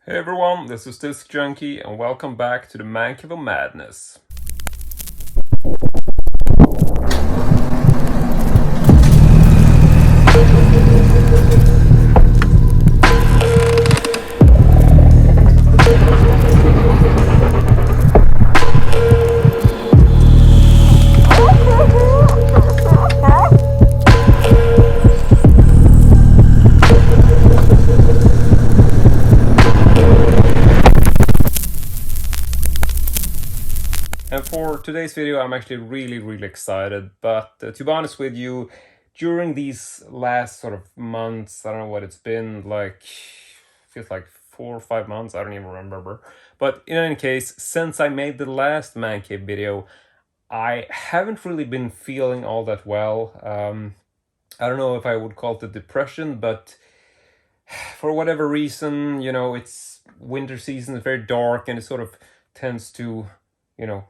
Hey everyone, this is Disc Junkie and welcome back to the Mancave of Madness. And for today's video, I'm actually really excited, but to be honest with you, during these last sort of months, I don't know what it's been, like, feels like 4 or 5 months, I don't even remember. But in any case, since I made the last Man Cave video, I haven't really been feeling all that well. I don't know if I would call it a depression, but for whatever reason, you know, it's winter season, it's very dark, and it sort of tends to, you know,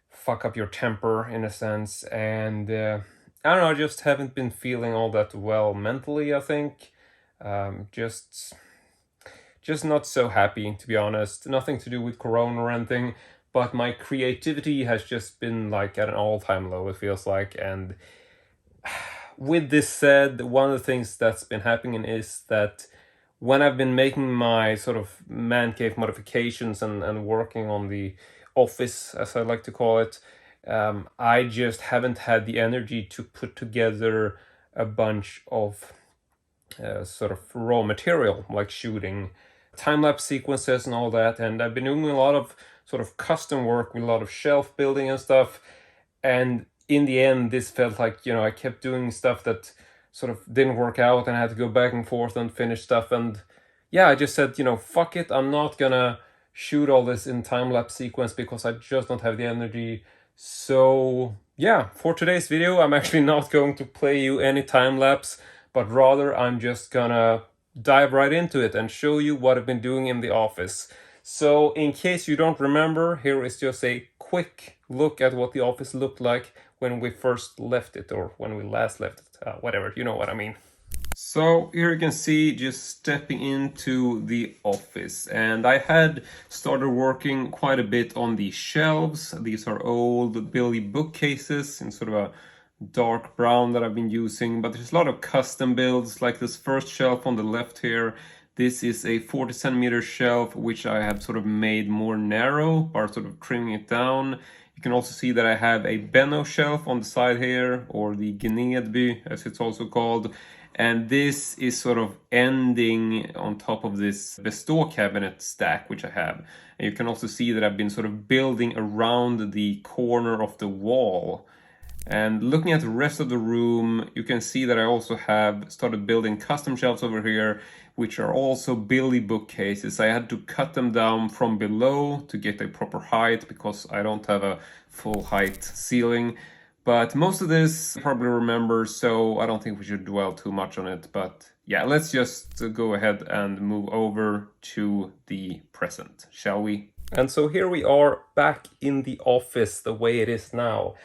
fuck up your temper in a sense, and I don't know, I just haven't been feeling all that well mentally, I think. Just not so happy, to be honest. Nothing to do with Corona or anything, but my creativity has just been like at an all-time low, it feels like. And with this said, one of the things that's been happening is that when I've been making my sort of man cave modifications and working on the office, as I like to call it, I just haven't had the energy to put together a bunch of sort of raw material, like shooting time-lapse sequences and all that. And I've been doing a lot of sort of custom work with a lot of shelf building and stuff. And in the end, this felt like, you know, I kept doing stuff that sort of didn't work out and I had to go back and forth and finish stuff. And yeah, I just said, you know, fuck it, I'm not gonna shoot all this in time-lapse sequence because I just don't have the energy. So yeah, for today's video, I'm actually not going to play you any time-lapse, but rather I'm just gonna dive right into it and show you what I've been doing in the office. So in case you don't remember, here is just a quick look at what the office looked like when we first left it, or when we last left it, whatever, you know what I mean. So here you can see just stepping into the office, and I had started working quite a bit on the shelves. These are old Billy bookcases in sort of a dark brown that I've been using, but there's a lot of custom builds, like this first shelf on the left here. This is a 40 centimeter shelf, which I have sort of made more narrow by sort of trimming it down. You can also see that I have a Benno shelf on the side here, or the Gnedby as it's also called. And this is sort of ending on top of this bestow cabinet stack, which I have. And you can also see that I've been sort of building around the corner of the wall. And looking at the rest of the room, you can see that I also have started building custom shelves over here, which are also Billy bookcases. I had to cut them down from below to get a proper height because I don't have a full height ceiling. But most of this you probably remember, so I don't think we should dwell too much on it. But yeah, let's just go ahead and move over to the present, shall we? And so here we are back in the office the way it is now.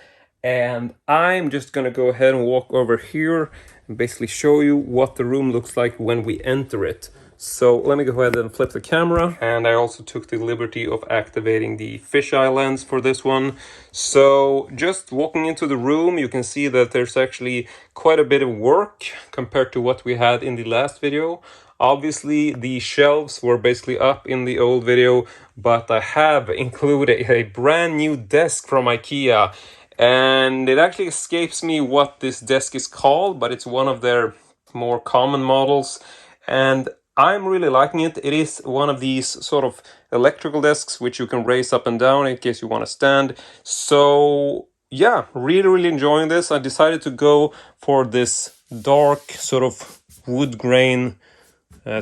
And I'm just gonna go ahead and walk over here and basically show you what the room looks like when we enter it. So let me go ahead and flip the camera. And I also took the liberty of activating the fisheye lens for this one. So just walking into the room, you can see that there's actually quite a bit of work compared to what we had in the last video. Obviously, the shelves were basically up in the old video, but I have included a brand new desk from IKEA. And it actually escapes me what this desk is called, but it's one of their more common models. And I'm really liking it. It is one of these sort of electrical desks which you can raise up and down in case you want to stand. So yeah, really enjoying this. I decided to go for this dark sort of wood grain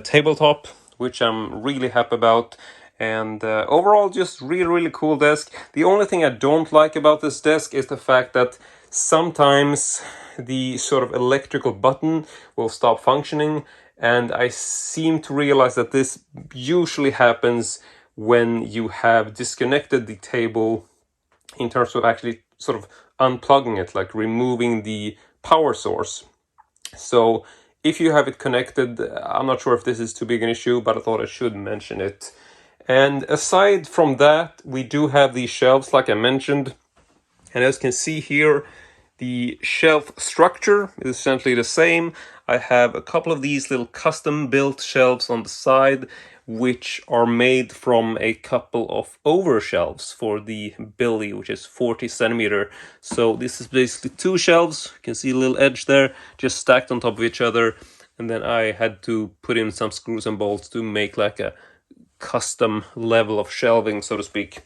tabletop, which I'm really happy about. And overall, just really cool desk. The only thing I don't like about this desk is the fact that sometimes the sort of electrical button will stop functioning, and I seem to realize that this usually happens when you have disconnected the table in terms of actually sort of unplugging it, like removing the power source. So if you have it connected, I'm not sure if this is too big an issue, but I thought I should mention it. And aside from that, we do have these shelves, like I mentioned. And as you can see here, the shelf structure is essentially the same. I have a couple of these little custom built shelves on the side, which are made from a couple of over shelves for the Billy, which is 40 centimeter. So this is basically two shelves. You can see a little edge there, just stacked on top of each other. And then I had to put in some screws and bolts to make like a custom level of shelving, so to speak.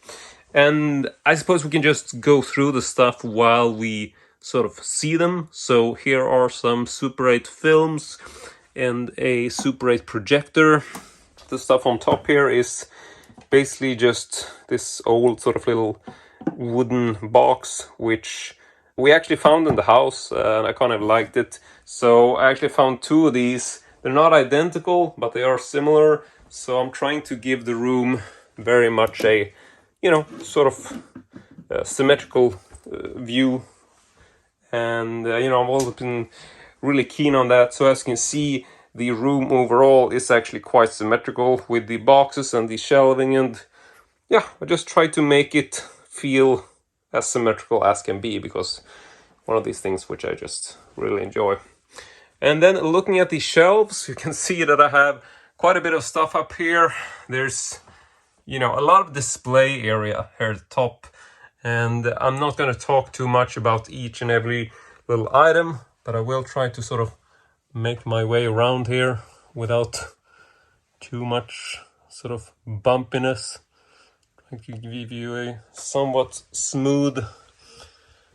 And I suppose we can just go through the stuff while we sort of see them. So here are some Super 8 films and a Super 8 projector. The stuff on top here is basically just this old sort of little wooden box, which we actually found in the house, and I kind of liked it. So I actually found two of these. They're not identical, but they are similar. So I'm trying to give the room very much a, sort of symmetrical view. And, I've always been really keen on that. So as you can see, the room overall is actually quite symmetrical with the boxes and the shelving. And yeah, I just try to make it feel as symmetrical as can be, because one of these things which I just really enjoy. And then looking at the shelves, you can see that I have quite a bit of stuff up here. There's, a lot of display area here at the top. And I'm not going to talk too much about each and every little item, but I will try to sort of make my way around here without too much sort of bumpiness. Trying to give you a somewhat smooth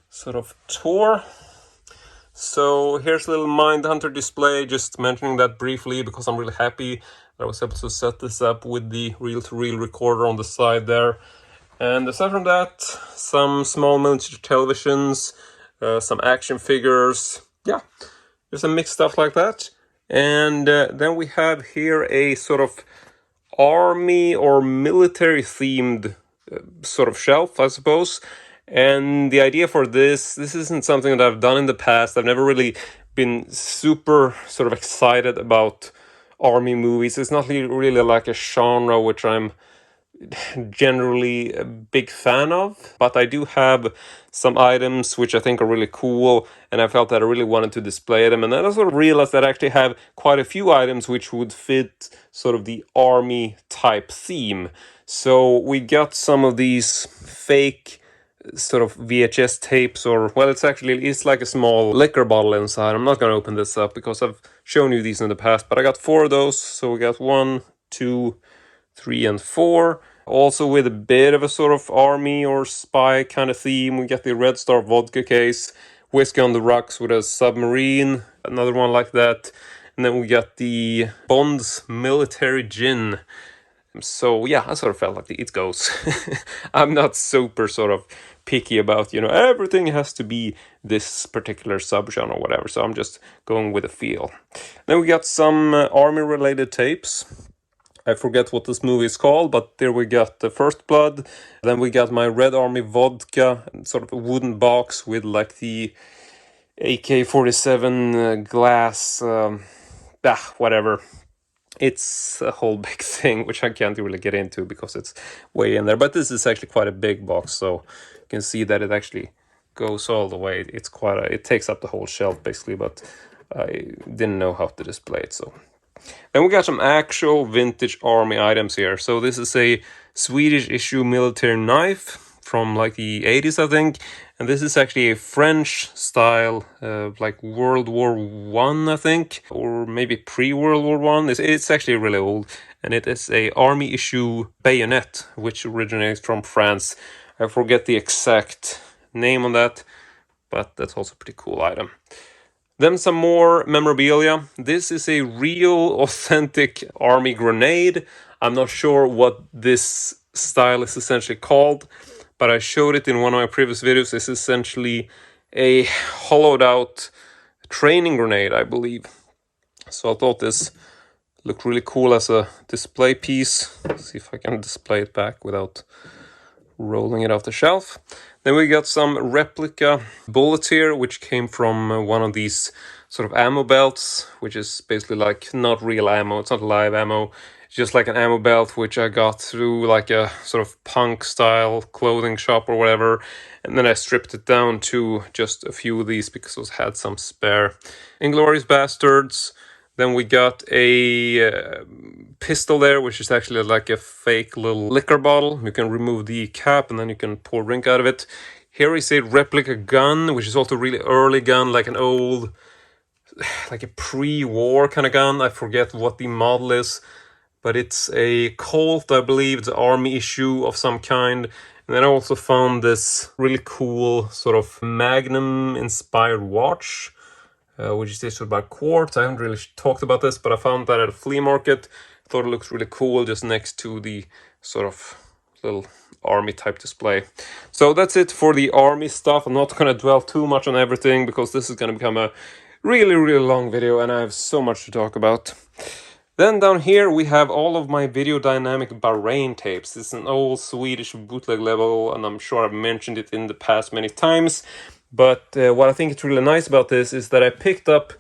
sort of tour. So here's a little Mindhunter display, just mentioning that briefly because I'm really happy that I was able to set this up with the reel-to-reel recorder on the side there. And aside from that, some small miniature televisions, some action figures, yeah, there's some mixed stuff like that. And then we have here a sort of army or military themed sort of shelf, I suppose. And the idea for this isn't something that I've done in the past. I've never really been super sort of excited about army movies. It's not really like a genre which I'm generally a big fan of, but I do have some items which I think are really cool, and I felt that I really wanted to display them. And then I sort of realized that I actually have quite a few items which would fit sort of the army type theme. So we got some of these fake sort of VHS tapes, or well, it's like a small liquor bottle inside. I'm not going to open this up because I've shown you these in the past, but I got 4 of those. So we got 1, 2, 3, and 4. Also with a bit of a sort of army or spy kind of theme. We got the Red Star vodka case, Whiskey on the Rocks with a submarine, another one like that. And then we got the Bond's military gin. So yeah, I sort of felt like it goes. I'm not super sort of picky about, everything has to be this particular subgenre or whatever. So I'm just going with a feel. Then we got some army related tapes. I forget what this movie is called, but there we got the First Blood. Then we got my Red Army vodka, sort of a wooden box with like the AK-47 glass, whatever. It's a whole big thing, which I can't really get into because it's way in there. But this is actually quite a big box, so you can see that it actually goes all the way. It takes up the whole shelf basically, but I didn't know how to display it, so. Then we got some actual vintage army items here. So this is a Swedish issue military knife from like the 80s, I think. And this is actually a French style, like World War One, I think, or maybe pre-World War One. It's actually really old, and it is a army issue bayonet, which originates from France. I forget the exact name on that, but that's also a pretty cool item. Then some more memorabilia. This is a real authentic army grenade. I'm not sure what this style is essentially called, but I showed it in one of my previous videos. It's essentially a hollowed out training grenade, I believe. So I thought this looked really cool as a display piece. Let's see if I can display it back without rolling it off the shelf. Then we got some replica bullets here, which came from one of these sort of ammo belts, which is basically like not real ammo. It's not live ammo. It's just like an ammo belt, which I got through like a sort of punk style clothing shop or whatever. And then I stripped it down to just a few of these because I had some spare. Inglourious Bastards. Then we got a pistol there, which is actually like a fake little liquor bottle. You can remove the cap and then you can pour drink out of it. Here is a replica gun, which is also a really early gun, like an old, like a pre-war kind of gun. I forget what the model is, but it's a Colt, I believe. It's an army issue of some kind. And then I also found this really cool sort of Magnum-inspired watch, which is issued by Quartz. I haven't really talked about this, but I found that at a flea market. Thought it looks really cool just next to the sort of little army type display. So that's it for the army stuff. I'm not going to dwell too much on everything because this is going to become a really long video and I have so much to talk about. Then down here we have all of my Video Dynamic Bahrain tapes. It's an old Swedish bootleg level and I'm sure I've mentioned it in the past many times. But what I think is really nice about this is that I picked up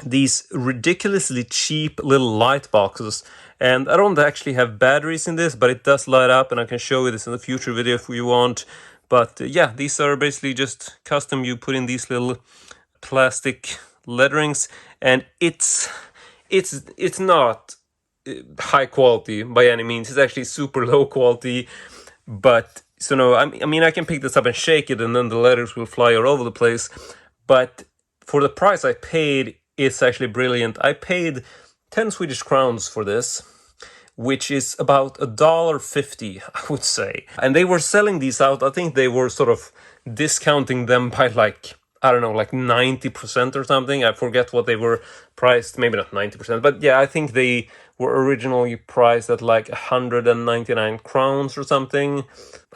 these ridiculously cheap little light boxes. And I don't actually have batteries in this, but it does light up and I can show you this in a future video if you want. But yeah, these are basically just custom. You put in these little plastic letterings and it's not high quality by any means. It's actually super low quality, but so no, I mean I can pick this up and shake it and then the letters will fly all over the place. But for the price I paid, it's actually brilliant. I paid 10 Swedish crowns for this, which is about $1.50, I would say. And they were selling these out. I think they were sort of discounting them by like, I don't know, like 90% or something. I forget what they were priced. Maybe not 90%, but yeah, I think they were originally priced at like 199 crowns or something.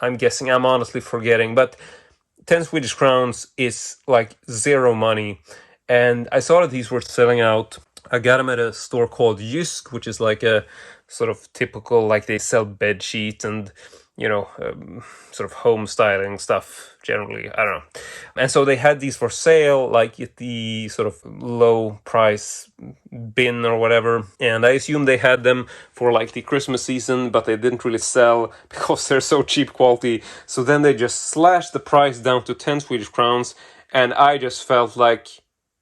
I'm guessing, I'm honestly forgetting, but 10 Swedish crowns is like zero money. And I saw that these were selling out. I got them at a store called Jysk, which is like a sort of typical, like they sell bed sheets and, you know, sort of home styling stuff generally. I don't know. And so they had these for sale, like at the sort of low price bin or whatever. And I assume they had them for like the Christmas season, but they didn't really sell because they're so cheap quality. So then they just slashed the price down to 10 Swedish crowns. And I just felt like,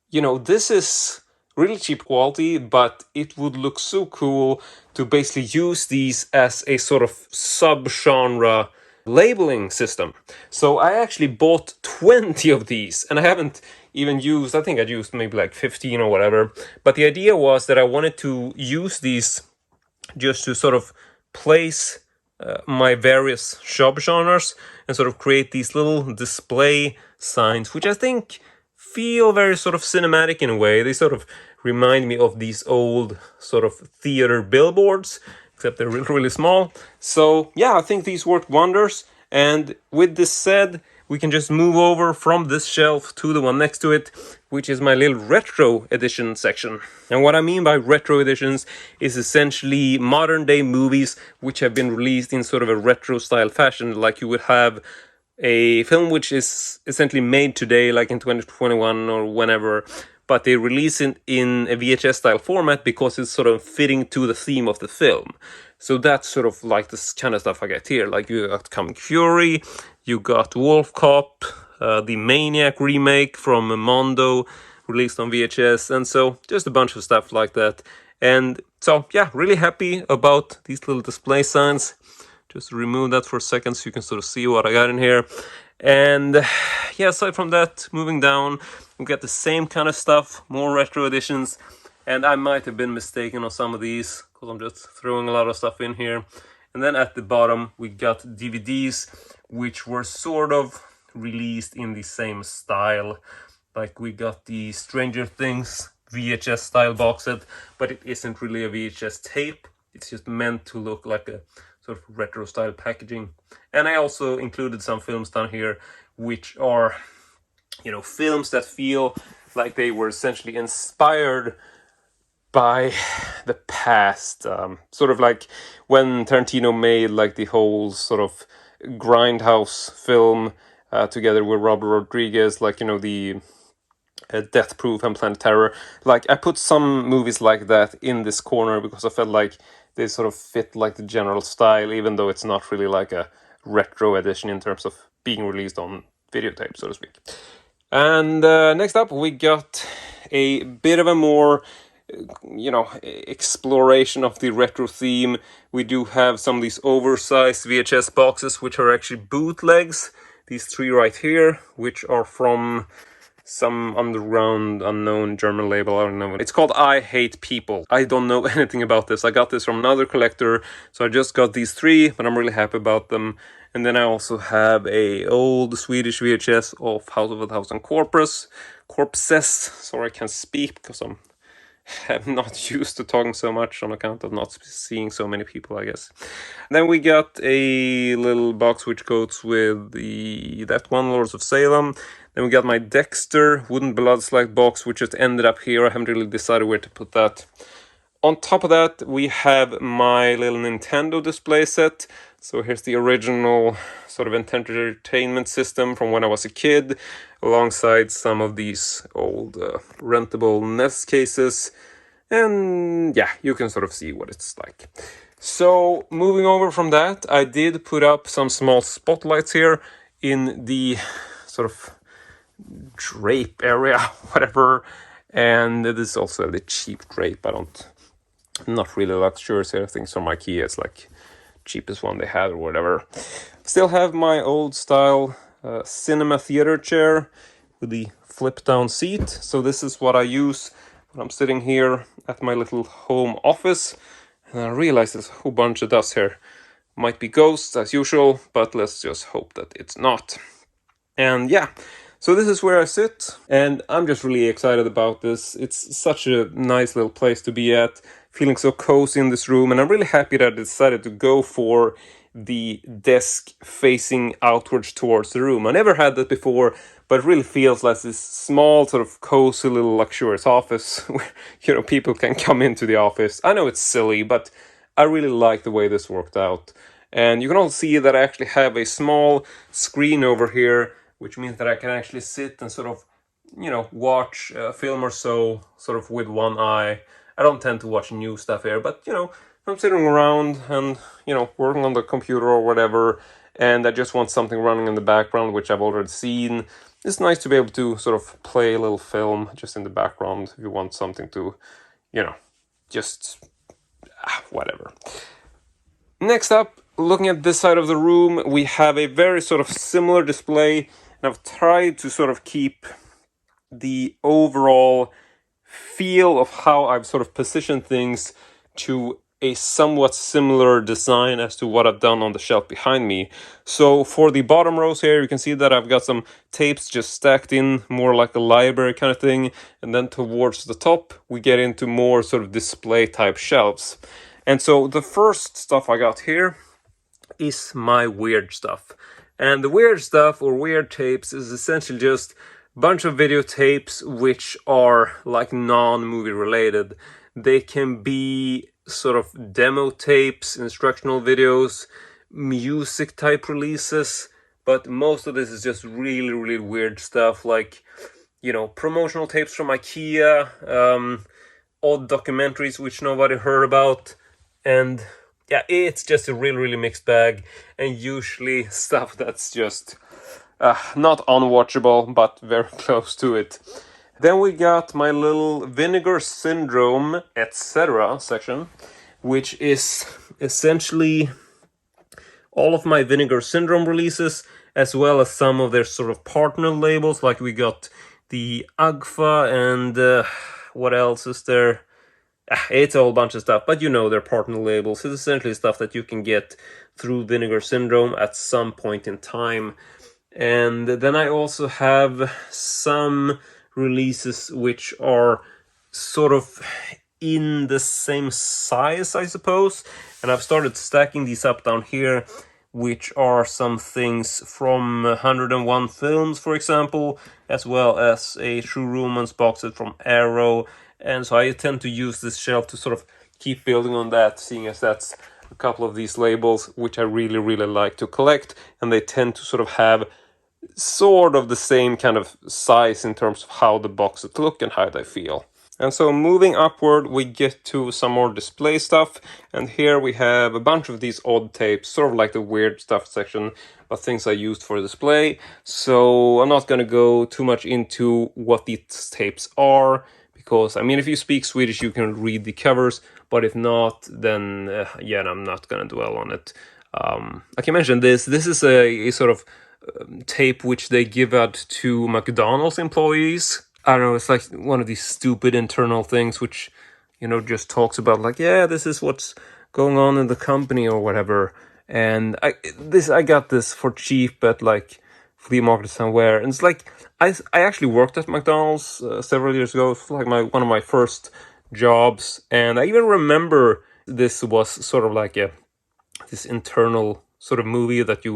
you know, this is really cheap quality, but it would look so cool to basically use these as a sort of sub-genre labeling system. So I actually bought 20 of these, and I haven't even used, I think I used maybe like 15 or whatever. But the idea was that I wanted to use these just to sort of place my various sub-genres and sort of create these little display signs, which I think feel very sort of cinematic in a way. They sort of remind me of these old sort of theater billboards, except they're really small. So yeah, I think these work wonders. And with this said, we can just move over from this shelf to the one next to it, which is my little retro edition section. And what I mean by retro editions is essentially modern day movies which have been released in sort of a retro style fashion, like you would have a film which is essentially made today, like in 2021 or whenever, but they release it in a VHS style format because it's sort of fitting to the theme of the film. So that's sort of like this kind of stuff I get here. Like you got Come Fury, you got Wolf Cop, the Maniac remake from Mondo released on VHS, and so just a bunch of stuff like that. And so yeah, really happy about these little display signs. Just remove that for a second so you can sort of see what I got in here. And yeah, aside from that, moving down, we got the same kind of stuff, more retro editions. And I might have been mistaken on some of these because I'm just throwing a lot of stuff in here. And then at the bottom, we got DVDs, which were sort of released in the same style. Like we got the Stranger Things VHS style box set, but it isn't really a VHS tape. It's just meant to look like a sort of retro style packaging. And I also included some films down here which are, you know, films that feel like they were essentially inspired by the past. Sort of like when Tarantino made like the whole sort of Grindhouse film together with Robert Rodriguez, like, you know, the Death Proof and Planet Terror. Like, I put some movies like that in this corner because I felt like they sort of fit like the general style, even though it's not really like a retro edition in terms of being released on videotape, so to speak. And next up, we got a bit of a more, exploration of the retro theme. We do have some of these oversized VHS boxes, which are actually bootlegs. These 3 right here, which are from some underground, unknown German label. I don't know. It's called I Hate People. I don't know anything about this. I got this from another collector, so I just got these 3, but I'm really happy about them. And then I also have a old Swedish VHS of House of a Thousand Corpses. Sorry, I can't speak because I'm not used to talking so much on account of not seeing so many people, I guess. Then we got a little box which goes with that one, Lords of Salem. Then we got my Dexter Wooden Bloodslide box, which just ended up here. I haven't really decided where to put that. On top of that, we have my little Nintendo display set. So here's the original sort of entertainment system from when I was a kid, alongside some of these old rentable NES cases. And yeah, you can sort of see what it's like. So moving over from that, I did put up some small spotlights here in the sort of drape area, whatever. And this is also a cheap drape. I'm not really luxurious here. I think from IKEA, it's like cheapest one they had or whatever. Still have my old style cinema theater chair with the flip down seat. So this is what I use when I'm sitting here at my little home office. And I realize there's a whole bunch of dust here. Might be ghosts as usual, but let's just hope that it's not. And yeah, so this is where I sit, and I'm just really excited about this. It's such a nice little place to be at, feeling so cozy in this room, and I'm really happy that I decided to go for the desk facing outwards towards the room. I never had that before, but it really feels like this small, sort of cozy little luxurious office where, people can come into the office. I know it's silly, but I really like the way this worked out. And you can also see that I actually have a small screen over here, which means that I can actually sit and sort of, watch a film or so, sort of with one eye. I don't tend to watch new stuff here, but, I'm sitting around and, working on the computer or whatever, and I just want something running in the background, which I've already seen. It's nice to be able to sort of play a little film just in the background if you want something to, just whatever. Next up, looking at this side of the room, we have a very sort of similar display, and I've tried to sort of keep the overall feel of how I've sort of positioned things to a somewhat similar design as to what I've done on the shelf behind me. So for the bottom rows here, you can see that I've got some tapes just stacked in, more like a library kind of thing, and then towards the top, we get into more sort of display type shelves. And so the first stuff I got here is my weird stuff. And the weird stuff, or weird tapes, is essentially just a bunch of videotapes which are like non-movie related. They can be sort of demo tapes, instructional videos, music type releases, but most of this is just really, really weird stuff, like, promotional tapes from IKEA, odd documentaries which nobody heard about, and yeah, it's just a really, really mixed bag, and usually stuff that's just not unwatchable, but very close to it. Then we got my little Vinegar Syndrome, etc. section, which is essentially all of my Vinegar Syndrome releases, as well as some of their sort of partner labels, like we got the Agfa and what else is there? It's a whole bunch of stuff, but their partner labels. It's essentially stuff that you can get through Vinegar Syndrome at some point in time. And then I also have some releases which are sort of in the same size, I suppose. And I've started stacking these up down here, which are some things from 101 Films, for example, as well as a True Romance box set from Arrow. And so I tend to use this shelf to sort of keep building on that, seeing as that's a couple of these labels which I really, really like to collect. And they tend to sort of have sort of the same kind of size in terms of how the boxes look and how they feel. And so moving upward, we get to some more display stuff. And here we have a bunch of these odd tapes, sort of like the weird stuff section, but things I used for display. So I'm not going to go too much into what these tapes are, because, I mean, if you speak Swedish, you can read the covers, but if not, then, yeah, I'm not going to dwell on it. Like I mentioned, this is a sort of tape which they give out to McDonald's employees. I don't know, it's like one of these stupid internal things which, you know, just talks about like, yeah, this is what's going on in the company or whatever. And I got this for cheap at like flea market somewhere. And it's like, I actually worked at McDonald's several years ago. It was like one of my first jobs. And I even remember this was sort of like this internal sort of movie that you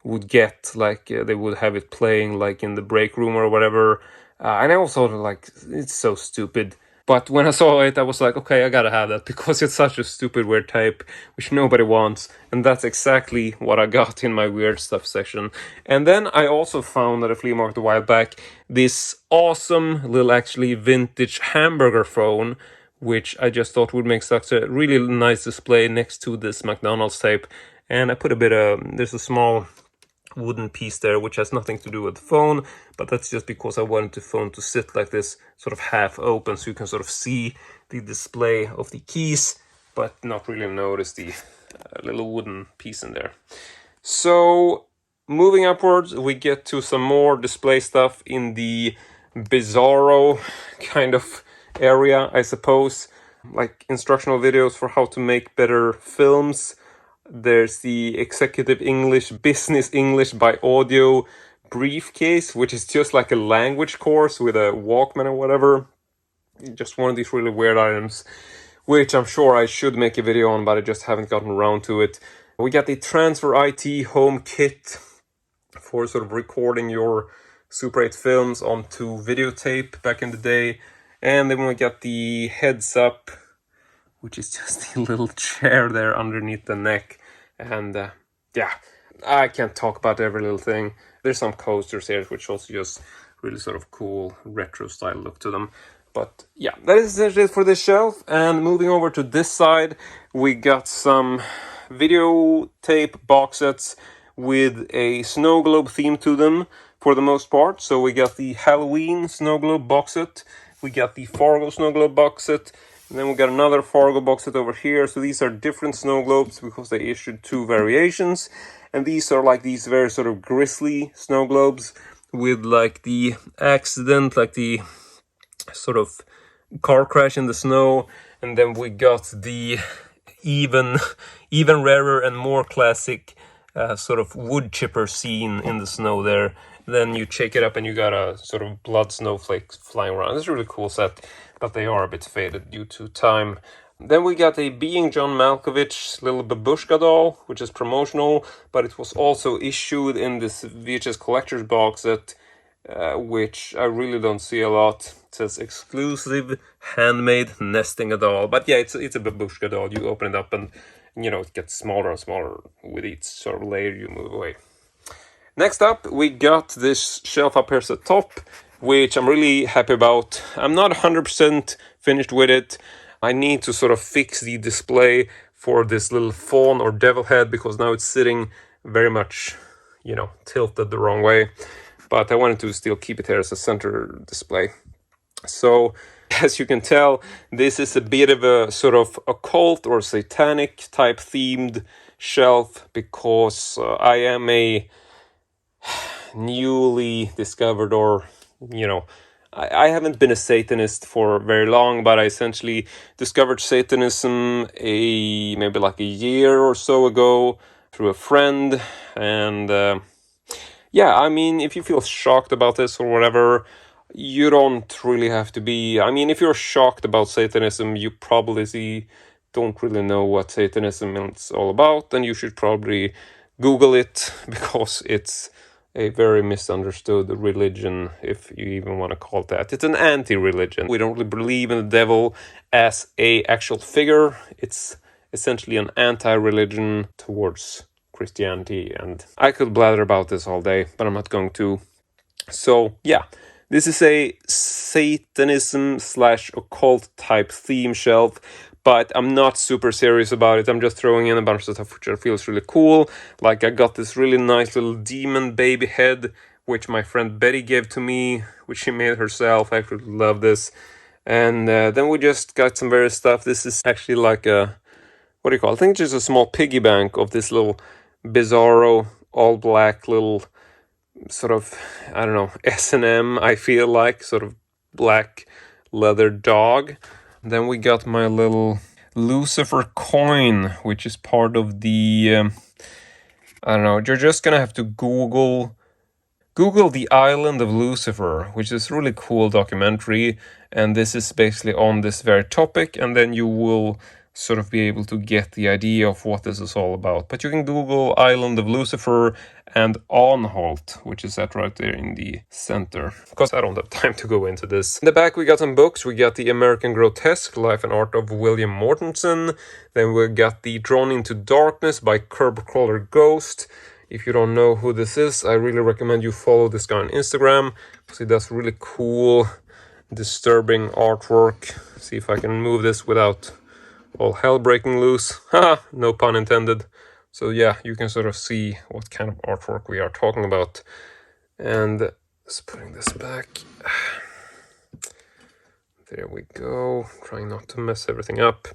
would get, like they would have it playing like in the break room or whatever. And I also like, it's so stupid. But when I saw it, I was like, okay, I gotta have that, because it's such a stupid weird tape, which nobody wants. And that's exactly what I got in my weird stuff section. And then I also found at a flea market a while back this awesome little actually vintage hamburger phone, which I just thought would make such a really nice display next to this McDonald's tape. And I put a bit of, there's a small wooden piece there which has nothing to do with the phone, but that's just because I wanted the phone to sit like this, sort of half open, so you can sort of see the display of the keys but not really notice the little wooden piece in there. So moving upwards, we get to some more display stuff in the bizarro kind of area, I suppose, like instructional videos for how to make better films. There's the Executive English, Business English by Audio briefcase, which is just like a language course with a Walkman or whatever. Just one of these really weird items, which I'm sure I should make a video on, but I just haven't gotten around to it. We got the Transfer IT Home Kit for sort of recording your Super 8 films onto videotape back in the day. And then we got the Heads Up, which is just a little chair there underneath the neck. And yeah, I can't talk about every little thing. There's some coasters here, which also just really sort of cool retro style look to them. But yeah, that is essentially it for this shelf. And moving over to this side, we got some videotape box sets with a snow globe theme to them for the most part. So we got the Halloween snow globe box set. We got the Fargo snow globe box set. And then we got another Fargo box set over here. So these are different snow globes because they issued two variations. And these are like these very sort of grisly snow globes with like the accident, like the sort of car crash in the snow. And then we got the even rarer and more classic sort of wood chipper scene in the snow there. Then you shake it up and you got a sort of blood snowflake flying around. It's a really cool set, but they are a bit faded due to time. Then we got a Being John Malkovich little babushka doll, which is promotional, but it was also issued in this VHS collector's box set, which I really don't see a lot. It says exclusive handmade nesting a doll. But yeah, it's a babushka doll. You open it up and, you know, it gets smaller and smaller with each sort of layer you move away. Next up, we got this shelf up here at the top, which I'm really happy about. I'm not 100% finished with it. I need to sort of fix the display for this little fawn or devil head, because now it's sitting very much, you know, tilted the wrong way. But I wanted to still keep it here as a center display. So, as you can tell, this is a bit of a sort of occult or satanic type themed shelf, because I am a newly discovered, or, you know, I haven't been a Satanist for very long, but I essentially discovered Satanism maybe like a year or so ago through a friend. And yeah, I mean, if you feel shocked about this or whatever, you don't really have to be. I mean, if you're shocked about Satanism, you probably don't really know what Satanism is all about, and you should probably Google it, because it's a very misunderstood religion, if you even want to call it that. It's an anti-religion. We don't really believe in the devil as a actual figure. It's essentially an anti-religion towards Christianity, and I could blather about this all day, but I'm not going to. So yeah, this is a Satanism / occult type theme shelf, but I'm not super serious about it. I'm just throwing in a bunch of stuff which feels really cool. Like I got this really nice little demon baby head, which my friend Betty gave to me, which she made herself. I actually love this. And then we just got some various stuff. This is actually like a, what do you call it? I think it's just a small piggy bank of this little bizarro, all black little sort of, I don't know, S&M, I feel like, sort of black leather dog. Then we got my little Lucifer coin, which is part of the, I don't know, you're just gonna have to Google the Island of Lucifer, which is a really cool documentary, and this is basically on this very topic, and then you will sort of be able to get the idea of what this is all about. But you can Google Island of Lucifer and Anhalt, which is that right there in the center. Because I don't have time to go into this. In the back we got some books. We got The American Grotesque, Life and Art of William Mortensen. Then we got The Drawn into Darkness by Curbcrawler Ghost. If you don't know who this is, I really recommend you follow this guy on Instagram, because he does really cool, disturbing artwork. See if I can move this without all hell breaking loose. Haha, no pun intended. So yeah, you can sort of see what kind of artwork we are talking about. And just putting this back. There we go. Trying not to mess everything up.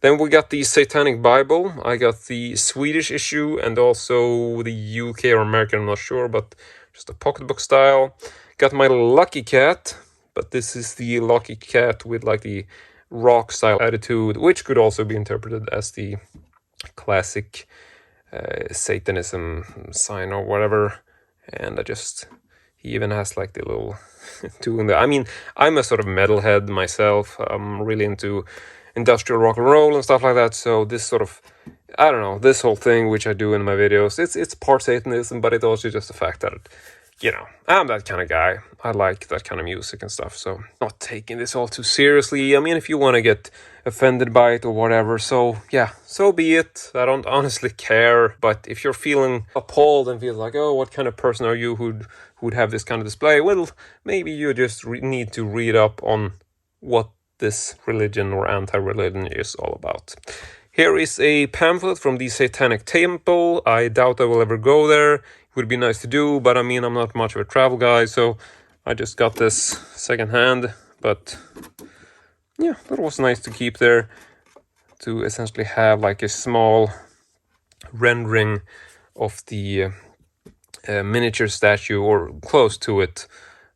Then we got the Satanic Bible. I got the Swedish issue and also the UK or American, I'm not sure, but just a pocketbook style. Got my Lucky Cat, but this is the Lucky Cat with like the rock style attitude, which could also be interpreted as the classic Satanism sign or whatever. And he even has like the little doing the, I mean, I'm a sort of metalhead myself. I'm really into industrial rock and roll and stuff like that, so this sort of, I don't know, this whole thing which I do in my videos, it's part Satanism, but it's also just the fact that, you know, I'm that kind of guy. I like that kind of music and stuff, so not taking this all too seriously. I mean, if you want to get offended by it or whatever, so yeah, so be it. I don't honestly care, but if you're feeling appalled and feel like, oh, what kind of person are you who'd have this kind of display, well, maybe you just need to read up on what this religion or anti-religion is all about. Here is a pamphlet from the Satanic Temple. I doubt I will ever go there. It would be nice to do, but I mean, I'm not much of a travel guy, so I just got this secondhand. But yeah, that was nice to keep there, to essentially have like a small rendering of the miniature statue, or close to it,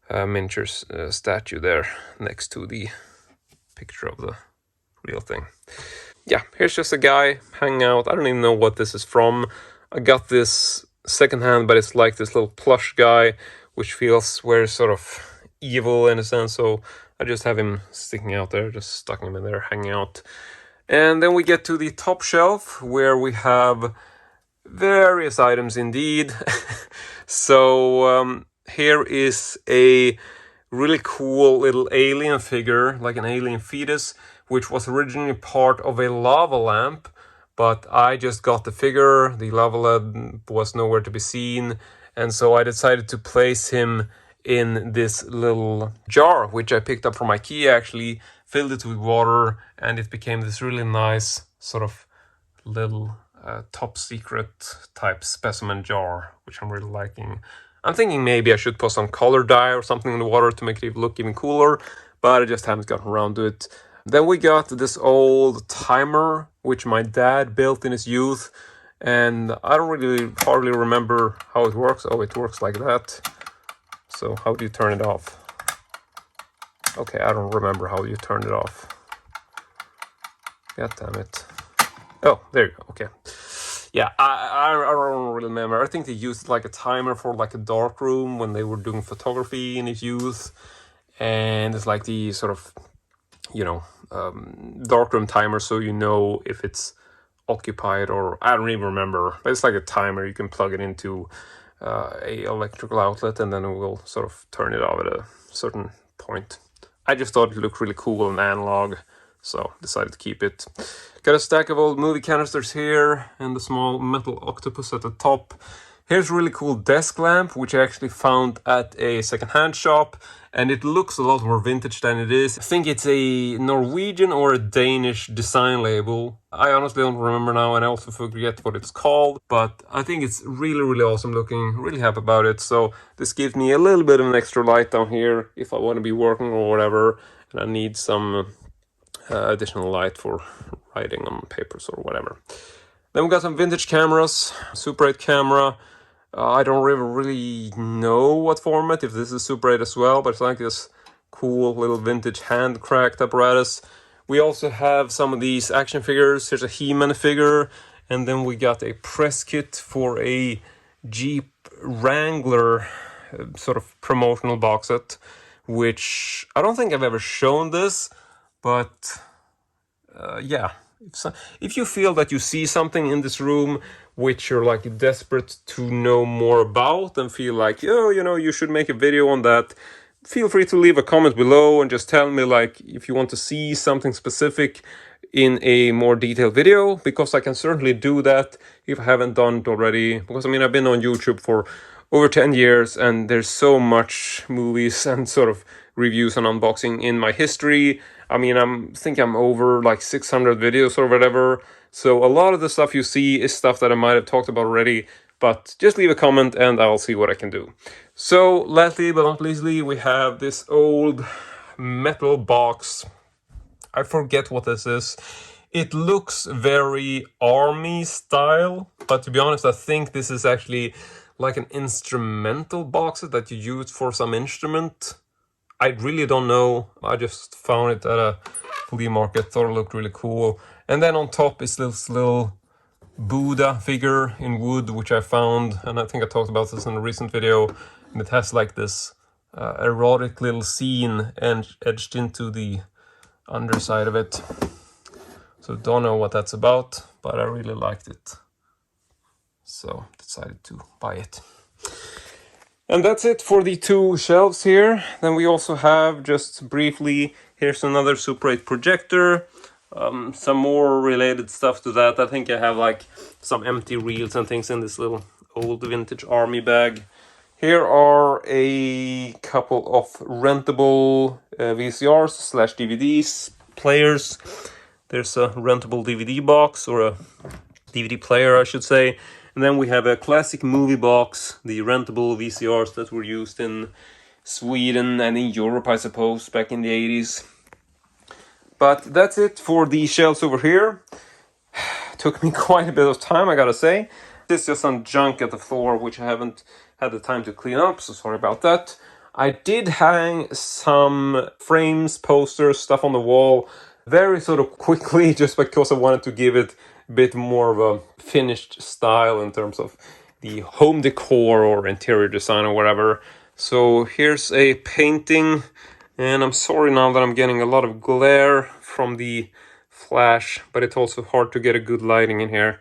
miniature statue there next to the picture of the real thing. Yeah, here's just a guy hanging out. I don't even know what this is from. I got this secondhand, but it's like this little plush guy, which feels very sort of evil in a sense, so I just have him sticking out there, just stuck him in there, hanging out. And then we get to the top shelf, where we have various items indeed. So here is a really cool little alien figure, like an alien fetus, which was originally part of a lava lamp, but I just got the figure. The lava lamp was nowhere to be seen, and so I decided to place him in this little jar, which I picked up from IKEA, actually, filled it with water, and it became this really nice sort of little top secret type specimen jar, which I'm really liking. I'm thinking maybe I should put some color dye or something in the water to make it look even cooler, but I just haven't gotten around to it. Then we got this old timer, which my dad built in his youth, and I don't really hardly remember how it works. Oh, it works like that. So how do you turn it off? Okay, I don't remember how you turn it off. God damn it. Oh, there you go, okay. Yeah, I don't really remember. I think they used like a timer for like a dark room when they were doing photography in his youth. And it's like the sort of, you know, darkroom timer, so you know if it's occupied, or I don't even remember. But it's like a timer. You can plug it into a electrical outlet, and then it will sort of turn it off at a certain point. I just thought it looked really cool and analog, so decided to keep it. Got a stack of old movie canisters here and the small metal octopus at the top. Here's a really cool desk lamp, which I actually found at a secondhand shop, and it looks a lot more vintage than it is. I think it's a Norwegian or a Danish design label. I honestly don't remember now, and I also forget what it's called, but I think it's really, really awesome looking. Really happy about it. So this gives me a little bit of an extra light down here if I want to be working or whatever, and I need some additional light for writing on papers or whatever. Then we got some vintage cameras, Super 8 camera. I don't really know what format, if this is Super 8 as well, but it's like this cool little vintage hand-cracked apparatus. We also have some of these action figures. Here's a He-Man figure, and then we got a press kit for a Jeep Wrangler sort of promotional box set, which I don't think I've ever shown this, but yeah. If you feel that you see something in this room which you're like desperate to know more about and feel like, oh, you know, you should make a video on that, feel free to leave a comment below and just tell me like if you want to see something specific in a more detailed video, because I can certainly do that if I haven't done it already. Because I mean, I've been on YouTube for over 10 years and there's so much movies and sort of reviews and unboxing in my history. I mean, I think I'm over like 600 videos or whatever. So a lot of the stuff you see is stuff that I might have talked about already, but just leave a comment and I'll see what I can do. So lastly but not leastly, we have this old metal box. I forget what this is. It looks very army style, but to be honest, I think this is actually like an instrumental box that you use for some instrument. I really don't know. I just found it at a flea market, thought it looked really cool. And then on top is this little Buddha figure in wood, which I found, and I think I talked about this in a recent video, and it has like this erotic little scene etched into the underside of it. So don't know what that's about, but I really liked it. So decided to buy it. And that's it for the two shelves here. Then we also have, just briefly, here's another Super 8 projector. Some more related stuff to that. I think I have like some empty reels and things in this little old vintage army bag. Here are a couple of rentable VCRs / DVDs players. There's a rentable DVD box, or a DVD player I should say. And then we have a classic movie box, the rentable VCRs that were used in Sweden and in Europe, I suppose, back in the 80s. But that's it for the shelves over here. Took me quite a bit of time, I gotta say. There's just some junk at the floor, which I haven't had the time to clean up, so sorry about that. I did hang some frames, posters, stuff on the wall, very sort of quickly, just because I wanted to give it bit more of a finished style in terms of the home decor or interior design or whatever. So here's a painting, and I'm sorry now that I'm getting a lot of glare from the flash, but it's also hard to get a good lighting in here.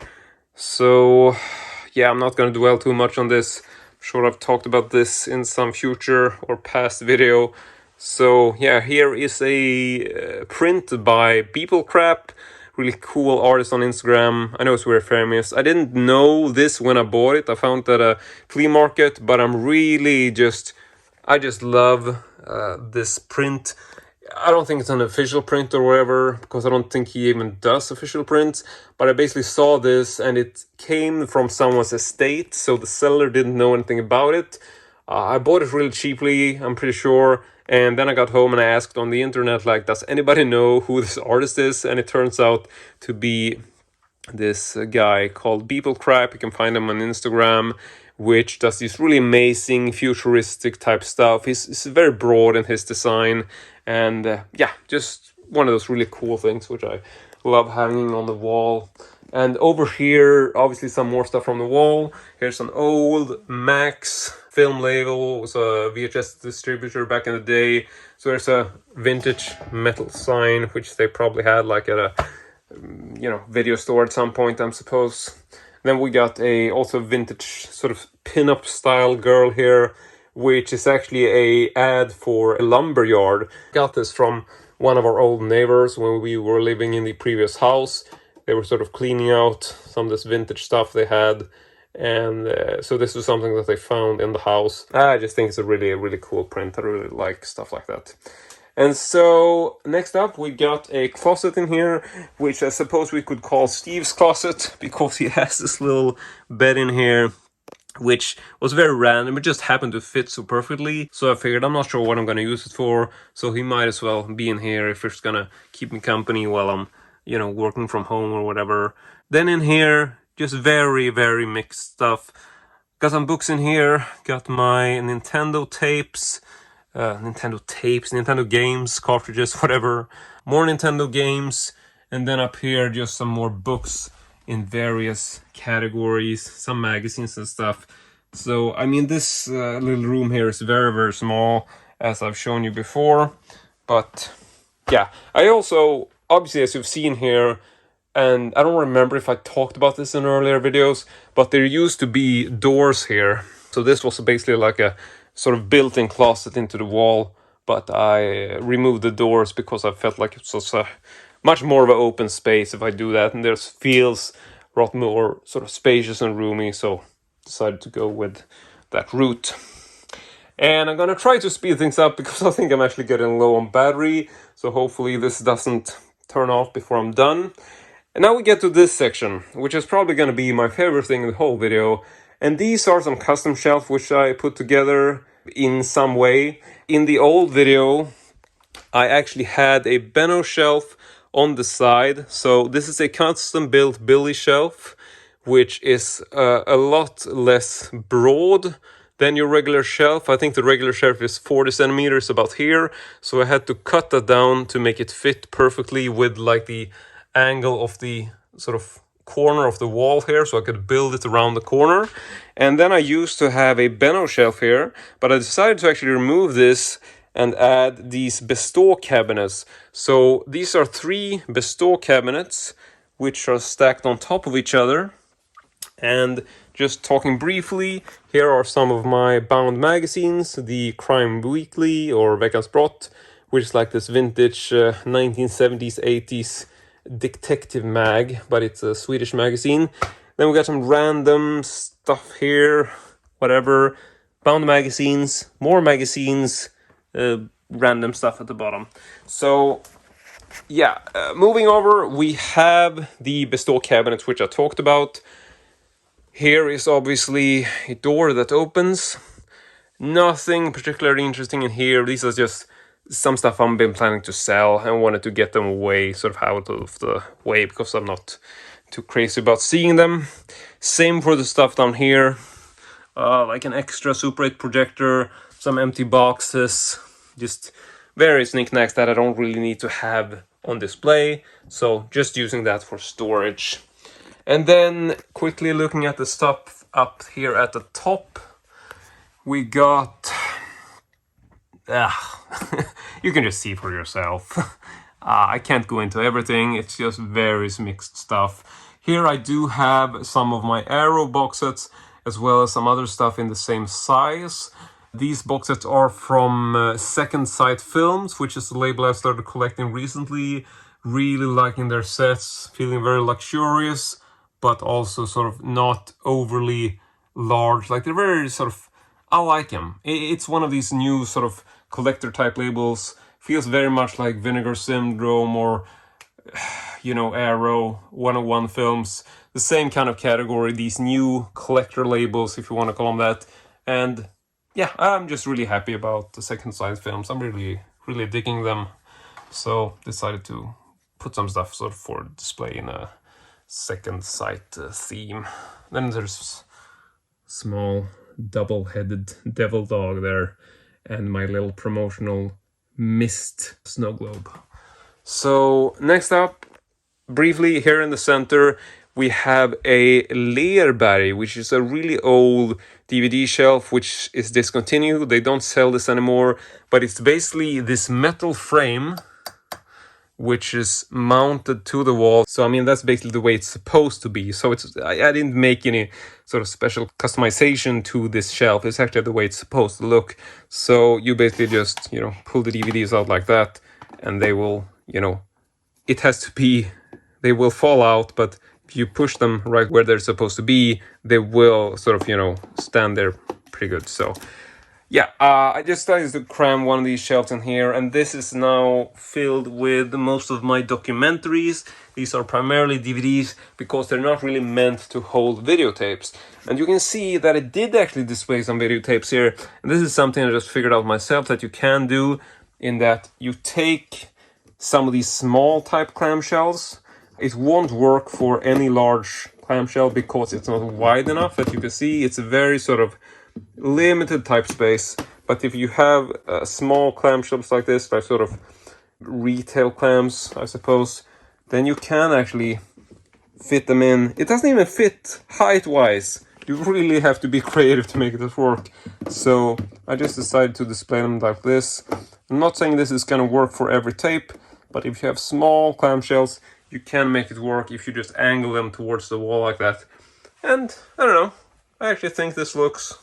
So yeah, I'm not going to dwell too much on this. I'm sure I've talked about this in some future or past video. So yeah, here is a print by BEKANT. Really cool artist on Instagram. I know it's very famous. I didn't know this when I bought it. I found it at a flea market, but I'm really I just love this print. I don't think it's an official print or whatever, because I don't think he even does official prints, but I basically saw this and it came from someone's estate, so the seller didn't know anything about it. I bought it really cheaply, I'm pretty sure. And then I got home and I asked on the internet, like, does anybody know who this artist is? And it turns out to be this guy called BEKANT. You can find him on Instagram, which does this really amazing futuristic type stuff. He's very broad in his design. And yeah, just one of those really cool things, which I love hanging on the wall. And over here, obviously some more stuff from the wall. Here's an old Max film label. It was a VHS distributor back in the day. So there's a vintage metal sign, which they probably had like at a video store at some point, I suppose. Then we got a also vintage sort of pin-up style girl here, which is actually a ad for a lumber yard. Got this from one of our old neighbors when we were living in the previous house. They were sort of cleaning out some of this vintage stuff they had. And so this was something that they found in the house. I just think it's a really cool print. I really like stuff like that. And so next up we got a closet in here, which I suppose we could call Steve's closet, because he has this little bed in here, which was very random. It just happened to fit so perfectly. So I figured I'm not sure what I'm going to use it for, so he might as well be in here if it's going to keep me company while I'm, you know, working from home or whatever. Then in here, just very mixed stuff. Got some books in here, got my Nintendo tapes, Nintendo games, cartridges, whatever. More Nintendo games, and then up here just some more books in various categories, some magazines and stuff. So, I mean, this little room here is very small, as I've shown you before. But, yeah, I also, obviously, as you've seen here, and I don't remember if I talked about this in earlier videos, but there used to be doors here. So this was basically like a sort of built-in closet into the wall, but I removed the doors because I felt like it was much more of an open space if I do that, and there's feels a lot more sort of spacious and roomy, so decided to go with that route. And I'm gonna try to speed things up because I think I'm actually getting low on battery, so hopefully this doesn't turn off before I'm done. And now we get to this section, which is probably gonna be my favorite thing in the whole video. And these are some custom shelves which I put together in some way. In the old video, I actually had a Benno shelf on the side. So this is a custom built Billy shelf, which is a lot less broad than your regular shelf. I think the regular shelf is 40 centimeters about here. So I had to cut that down to make it fit perfectly with like the angle of the sort of corner of the wall here, so I could build it around the corner. And then I used to have a Benno shelf here, but I decided to actually remove this and add these Bestow cabinets. So these are 3 Bestow cabinets which are stacked on top of each other. And just talking briefly, here are some of my bound magazines, the Crime Weekly or Veckans Brott, which is like this vintage 1970s 80s detective mag, but it's a Swedish magazine. Then we got some random stuff here, whatever, bound magazines, more magazines, random stuff at the bottom. So yeah, moving over, we have the Bestow cabinets which I talked about. Here is obviously a door that opens. Nothing particularly interesting in here. These are just some stuff I've been planning to sell and wanted to get them away, sort of out of the way, because I'm not too crazy about seeing them. Same for the stuff down here, like an extra Super 8 projector, some empty boxes, just various knickknacks that I don't really need to have on display, so just using that for storage. And then quickly looking at the stuff up here at the top, we got you can just see for yourself. I can't go into everything, it's just various mixed stuff. Here I do have some of my Arrow box sets, as well as some other stuff in the same size. These box sets are from Second Sight Films, which is the label I started collecting recently. Really liking their sets, feeling very luxurious, but also sort of not overly large. Like they're very sort of, I like them. It's one of these new sort of collector type labels. Feels very much like Vinegar Syndrome or, you know, Arrow, 101 Films. The same kind of category, these new collector labels, if you want to call them that. And yeah, I'm just really happy about the Second Sight Films. I'm really digging them. So decided to put some stuff sort of for display in a Second Sight theme. Then there's small double-headed devil dog there, and my little promotional mist snow globe. So next up, briefly here in the center, we have a Lerberg, which is a really old DVD shelf which is discontinued. They don't sell this anymore, but it's basically this metal frame which is mounted to the wall. So I mean, that's basically the way it's supposed to be. So it's I didn't make any sort of special customization to this shelf. It's actually the way it's supposed to look. So you basically just, you know, pull the DVDs out like that, and they will, you know, it has to be, they will fall out, but if you push them right where they're supposed to be, they will sort of, you know, stand there pretty good. So yeah, I just decided to cram one of these shelves in here, and this is now filled with most of my documentaries. These are primarily DVDs because they're not really meant to hold videotapes. And you can see that it did actually display some videotapes here, and this is something I just figured out myself that you can do, in that you take some of these small type clamshells. It won't work for any large clamshell because it's not wide enough. That you can see, it's a very sort of limited type space. But if you have small clamshells like this, like sort of retail clams, I suppose, then you can actually fit them in. It doesn't even fit height-wise. You really have to be creative to make this work. So I just decided to display them like this. I'm not saying this is going to work for every tape, but if you have small clamshells, you can make it work if you just angle them towards the wall like that. And I don't know, I actually think this looks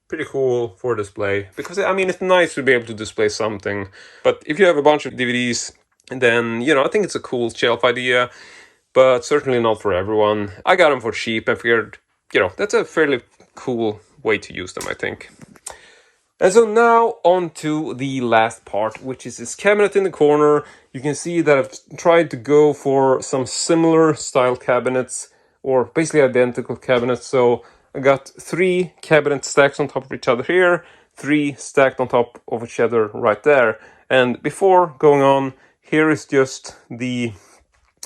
pretty cool for display, because I mean, it's nice to be able to display something. But if you have a bunch of DVDs, then, you know, I think it's a cool shelf idea, but certainly not for everyone. I got them for cheap and figured, you know, that's a fairly cool way to use them, I think. And so now on to the last part, which is this cabinet in the corner. You can see that I've tried to go for some similar style cabinets, or basically identical cabinets. So I got 3 cabinet stacks on top of each other here, 3 stacked on top of each other right there. And before going on, here is just the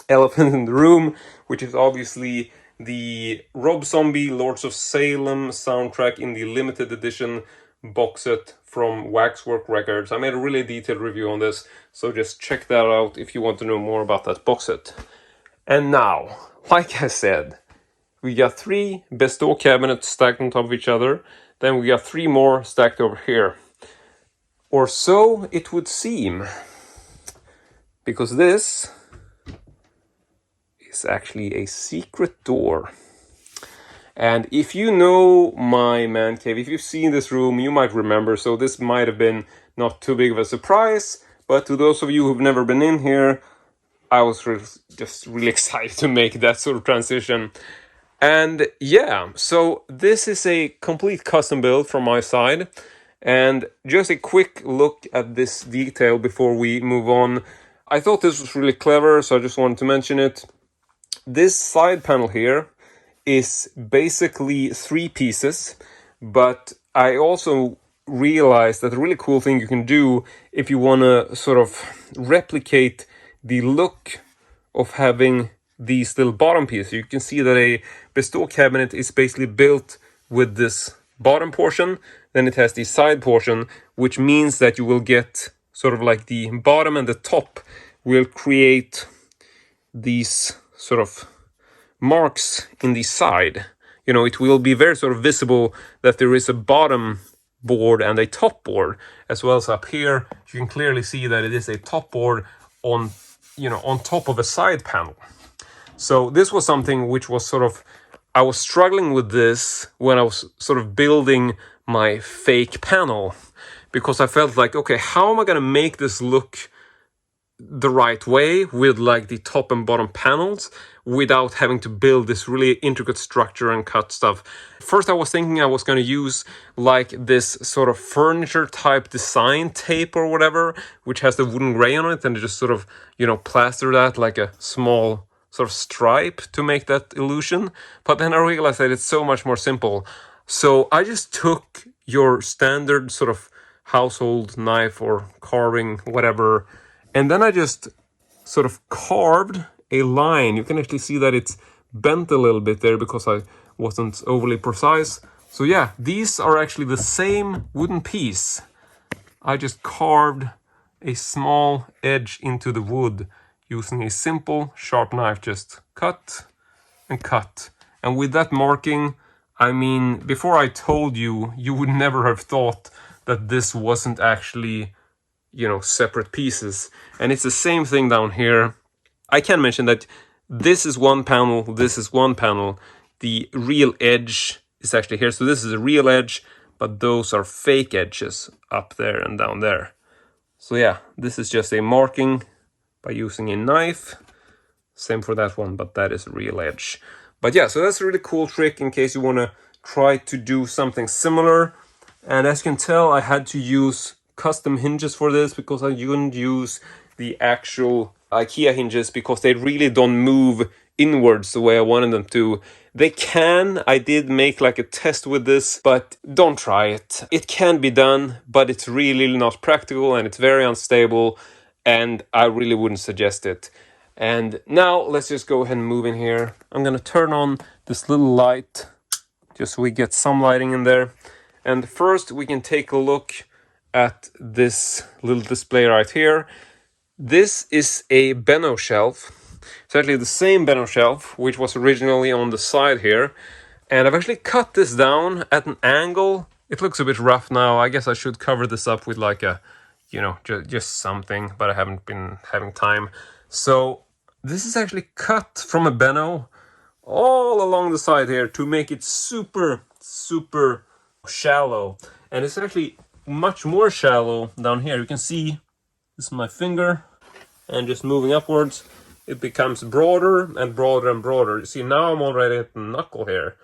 elephant in the room, which is obviously the Rob Zombie Lords of Salem soundtrack in the limited edition box set from Waxwork Records. I made a really detailed review on this, so just check that out if you want to know more about that box set. And now, like I said, we got 3 Bestow cabinets stacked on top of each other. Then we got 3 more stacked over here. Or so it would seem. Because this is actually a secret door. And if you know my man cave, if you've seen this room, you might remember. So this might have been not too big of a surprise. But to those of you who've never been in here, I was just really excited to make that sort of transition. And yeah, so this is a complete custom build from my side. And just a quick look at this detail before we move on. I thought this was really clever, so I just wanted to mention it. This side panel here is basically 3 pieces, but I also realized that a really cool thing you can do if you want to sort of replicate the look of having these little bottom pieces. You can see that a Bestow cabinet is basically built with this bottom portion, then it has the side portion, which means that you will get sort of like the bottom and the top will create these sort of marks in the side. You know, it will be very sort of visible that there is a bottom board and a top board, as well as up here you can clearly see that it is a top board on, you know, on top of a side panel. So this was something which was sort of, I was struggling with this when I was sort of building my fake panel, because I felt like, okay, how am I going to make this look the right way with like the top and bottom panels without having to build this really intricate structure and cut stuff. First I was thinking I was going to use like this sort of furniture type design tape or whatever, which has the wooden grain on it, and just sort of, you know, plaster that like a small sort of stripe to make that illusion. But then I realized that it's so much more simple. So I just took your standard sort of household knife or carving, whatever, and then I just sort of carved a line. You can actually see that it's bent a little bit there because I wasn't overly precise. So yeah, these are actually the same wooden piece. I just carved a small edge into the wood using a simple sharp knife. Just cut and cut. And with that marking, I mean, before I told you, you would never have thought that this wasn't actually, you know, separate pieces. And it's the same thing down here. I can mention that this is one panel, this is one panel. The real edge is actually here. So this is a real edge, but those are fake edges up there and down there. So yeah, this is just a marking by using a knife. Same for that one, but that is a real edge. But yeah, so that's a really cool trick in case you want to try to do something similar. And as you can tell, I had to use custom hinges for this because I couldn't use the actual IKEA hinges because they really don't move inwards the way I wanted them to. They can. I did make like a test with this, but don't try it. It can be done, but it's really not practical and it's very unstable, and I really wouldn't suggest it. And now let's just go ahead and move in here. I'm gonna turn on this little light just so we get some lighting in there. And first we can take a look at this little display right here. This is a Benno shelf. It's actually the same Benno shelf which was originally on the side here. And I've actually cut this down at an angle. It looks a bit rough now. I guess I should cover this up with like a, you know, just something, but I haven't been having time. So this is actually cut from a Benno all along the side here to make it super shallow. And it's actually much more shallow down here. You can see this is my finger, and just moving upwards it becomes broader and broader and broader. You see, now I'm already at the knuckle here,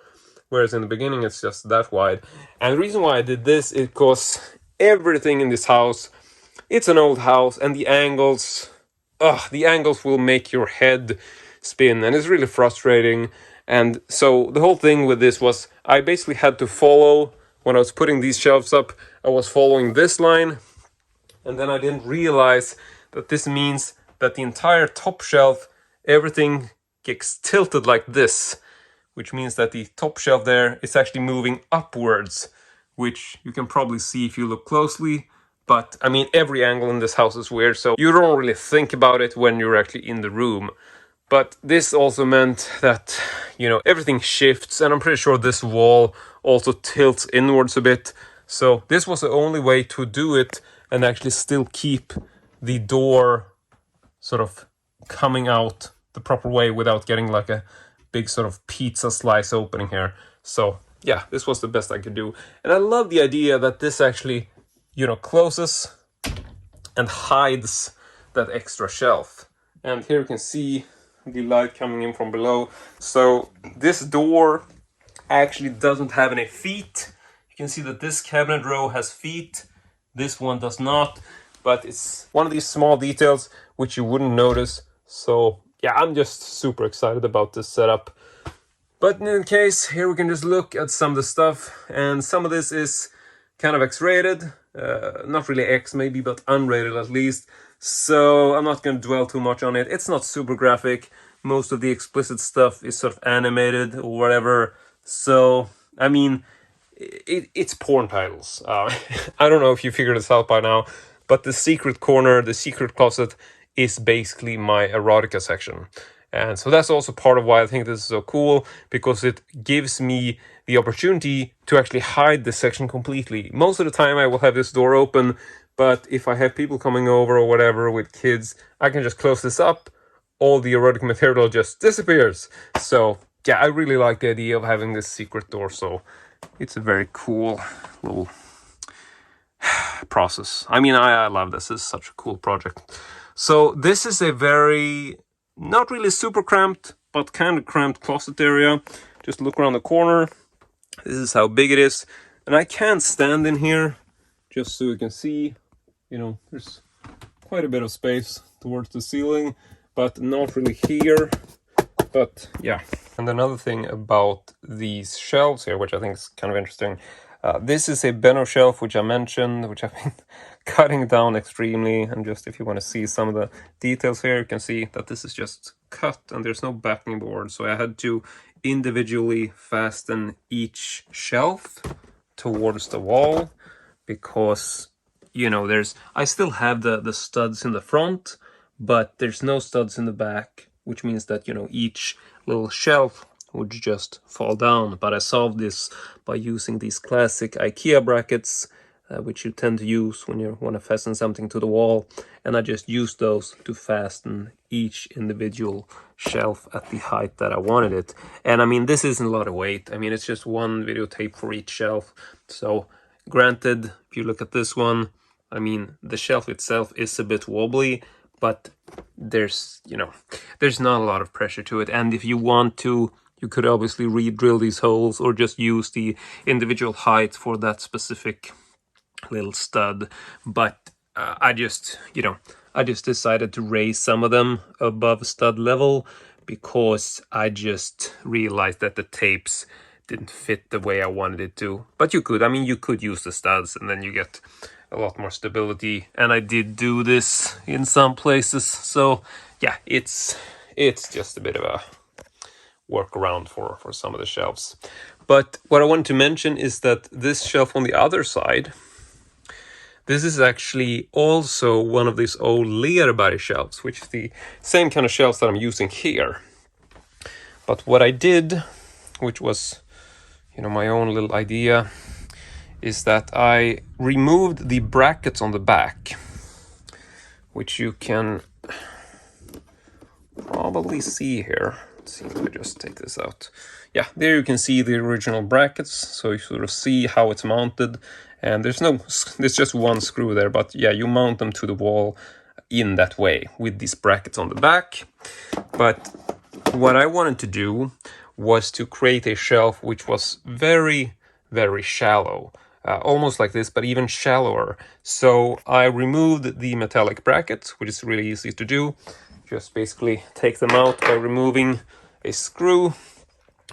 whereas in the beginning it's just that wide. And the reason why I did this is because everything in this house, it's an old house, and the angles will make your head spin, and it's really frustrating. And so the whole thing with this was I basically had to follow, when I was putting these shelves up, I was following this line, and then I didn't realize that this means that the entire top shelf, everything gets tilted like this, which means that the top shelf there is actually moving upwards, which you can probably see if you look closely. But I mean, every angle in this house is weird, so you don't really think about it when you're actually in the room. But this also meant that, you know, everything shifts, and I'm pretty sure this wall also tilts inwards a bit. So this was the only way to do it and actually still keep the door sort of coming out the proper way without getting like a big sort of pizza slice opening here. So yeah, this was the best I could do. And I love the idea that this actually, you know, closes and hides that extra shelf. And here you can see the light coming in from below. So this door actually doesn't have any feet. You can see that this cabinet row has feet. This one does not, but it's one of these small details which you wouldn't notice. So yeah, I'm just super excited about this setup. But in any case, here we can just look at some of the stuff, and some of this is kind of X-rated. Not really X maybe, but unrated at least. So I'm not going to dwell too much on it. It's not super graphic. Most of the explicit stuff is sort of animated or whatever. So, I mean, it's porn titles. I don't know if you figured this out by now, but the secret corner, the secret closet, is basically my erotica section. And so that's also part of why I think this is so cool, because it gives me the opportunity to actually hide this section completely. Most of the time I will have this door open, but if I have people coming over or whatever with kids, I can just close this up. All the erotic material just disappears. So yeah, I really like the idea of having this secret door. So it's a very cool little process. I mean, I love this. This is such a cool project. So this is a very, not really super cramped, but kind of cramped closet area. Just look around the corner. This is how big it is. And I can stand in here just so you can see, you know, there's quite a bit of space towards the ceiling, but not really here. But yeah. And another thing about these shelves here, which I think is kind of interesting. This is a Benno shelf, which I mentioned, which I've been cutting down extremely. And just if you want to see some of the details here, you can see that this is just cut and there's no backing board. So I had to individually fasten each shelf towards the wall because, you know, I still have the studs in the front, but there's no studs in the back, which means that, you know, each little shelf would just fall down. But I solved this by using these classic IKEA brackets, which you tend to use when you want to fasten something to the wall. And I just used those to fasten each individual shelf at the height that I wanted it. And I mean, this isn't a lot of weight. I mean, it's just one videotape for each shelf. So granted, if you look at this one, I mean, the shelf itself is a bit wobbly, but there's, there's not a lot of pressure to it. And if you want to, you could obviously re-drill these holes or just use the individual height for that specific little stud. But I just decided to raise some of them above stud level because I just realized that the tapes didn't fit the way I wanted it to. But you could use the studs and then you get a lot more stability. And I did do this in some places. So yeah, it's just a bit of a workaround for some of the shelves. But what I wanted to mention is that this shelf on the other side, this is actually also one of these old Lerberg shelves, which is the same kind of shelves that I'm using here. But what I did, which was, my own little idea, is that I removed the brackets on the back, which you can probably see here. Let's see if I just take this out. Yeah, there you can see the original brackets, so you sort of see how it's mounted. And there's just one screw there, but yeah, you mount them to the wall in that way with these brackets on the back. But what I wanted to do was to create a shelf which was very, very shallow. Almost like this, but even shallower. So I removed the metallic brackets, which is really easy to do. Just basically take them out by removing a screw,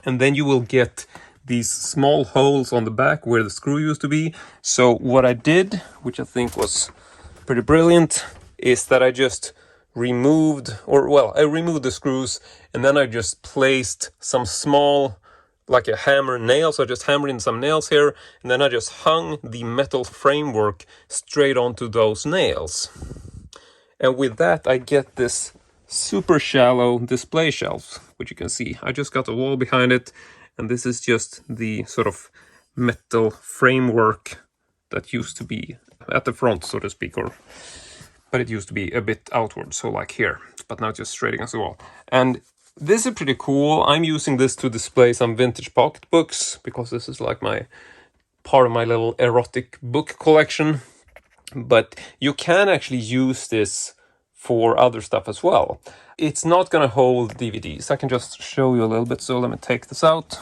and then you will get these small holes on the back where the screw used to be. So what I did, which I think was pretty brilliant, is that I just removed the screws, and then I just placed some small, like a hammer nail, so I just hammered in some nails here, and then I just hung the metal framework straight onto those nails. And with that, I get this super shallow display shelf, which you can see. I just got a wall behind it, and this is just the sort of metal framework that used to be at the front, so to speak, but it used to be a bit outward, so like here, but now just straight against the wall. And this is pretty cool. I'm using this to display some vintage pocketbooks, because this is like part of my little erotic book collection. But you can actually use this for other stuff as well. It's not going to hold DVDs. I can just show you a little bit. So let me take this out.